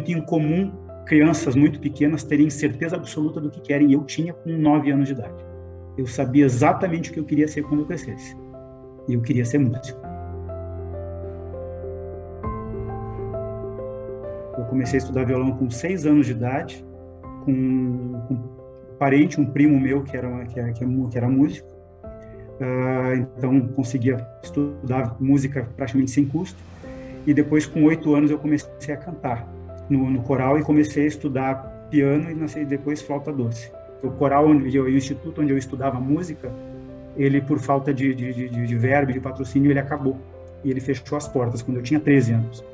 muito incomum crianças muito pequenas terem certeza absoluta do que querem. Eu tinha com 9 anos de idade. Eu sabia exatamente o que eu queria ser quando eu crescesse. E eu queria ser músico. Eu comecei a estudar violão com 6 anos de idade, com um parente, um primo meu que era músico. Então, conseguia estudar música praticamente sem custo. E depois, com 8 anos, eu comecei a cantar no coral e comecei a estudar piano e depois flauta doce. O coral, o instituto onde eu estudava música, ele, por falta de verba, de patrocínio, ele acabou. E ele fechou as portas quando eu tinha 13 anos.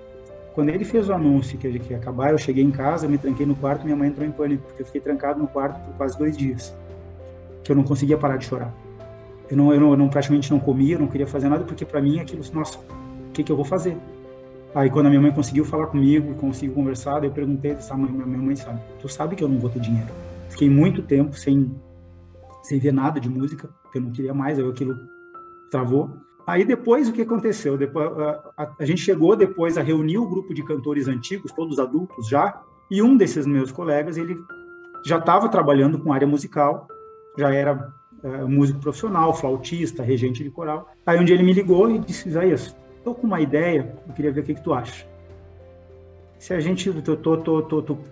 Quando ele fez o anúncio que ia acabar, eu cheguei em casa, me tranquei no quarto, minha mãe entrou em pânico, porque eu fiquei trancado no quarto por quase 2 dias, que eu não conseguia parar de chorar. Eu praticamente não comia, não queria fazer nada, porque para mim aquilo, nossa, o que eu vou fazer? Aí quando a minha mãe conseguiu falar comigo, conseguiu conversar, eu perguntei, minha mãe sabe, tu sabe que eu não vou ter dinheiro. Fiquei muito tempo sem ver nada de música, porque eu não queria mais, aí aquilo travou. Aí depois o que aconteceu? Depois, a gente chegou depois a reunir o grupo de cantores antigos, todos adultos já, e um desses meus colegas, ele já estava trabalhando com área musical, já era músico profissional, flautista, regente de coral. Aí um dia ele me ligou e disse, Isaías, tô com uma ideia, eu queria ver o que tu acha. Se a gente,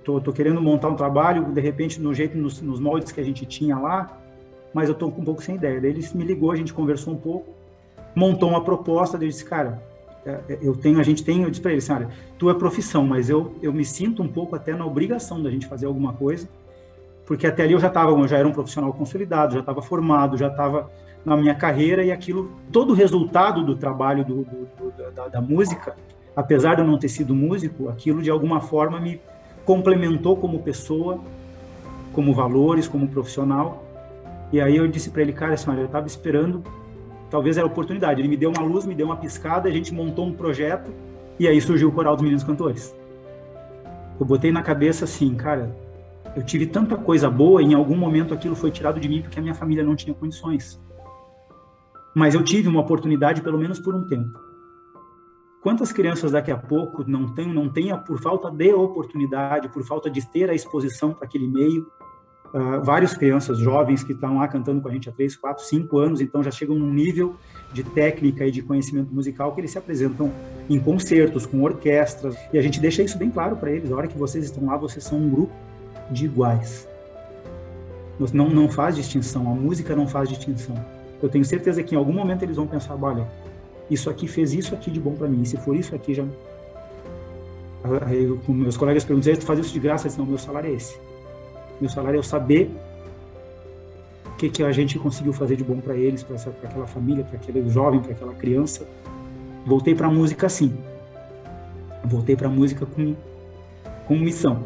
tô querendo montar um trabalho, de repente, no jeito, nos moldes que a gente tinha lá, mas eu tô um pouco sem ideia. Daí ele me ligou, a gente conversou um pouco, montou uma proposta, daí eu disse, cara, eu disse para ele assim, olha, tu é profissão, mas eu me sinto um pouco até na obrigação da gente fazer alguma coisa, porque até ali eu já era um profissional consolidado, já estava formado, já estava na minha carreira, e aquilo, todo o resultado do trabalho da música, apesar de eu não ter sido músico, aquilo de alguma forma me complementou como pessoa, como valores, como profissional. E aí eu disse para ele, cara, assim, olha, eu estava esperando, talvez era a oportunidade. Ele me deu uma luz, me deu uma piscada, a gente montou um projeto, e aí surgiu o Coral dos Meninos Cantores. Eu botei na cabeça assim, cara, eu tive tanta coisa boa, e em algum momento aquilo foi tirado de mim porque a minha família não tinha condições. Mas eu tive uma oportunidade, pelo menos por um tempo. Quantas crianças daqui a pouco não tenha por falta de oportunidade, por falta de ter a exposição para aquele meio? Várias crianças jovens que estão lá cantando com a gente há 3, 4, 5 anos, então já chegam num nível de técnica e de conhecimento musical que eles se apresentam em concertos, com orquestras, e a gente deixa isso bem claro para eles. A hora que vocês estão lá, vocês são um grupo de iguais. Não faz distinção, a música não faz distinção. Eu tenho certeza que em algum momento eles vão pensar, olha, isso aqui fez isso aqui de bom para mim, e se for isso aqui já... Com meus colegas perguntam, tu faz isso de graça? Eu disse, não, meu salário é esse. Meu salário é eu saber o que a gente conseguiu fazer de bom para eles, para aquela família, para aquele jovem, para aquela criança. Voltei para a música assim. Voltei para a música com missão.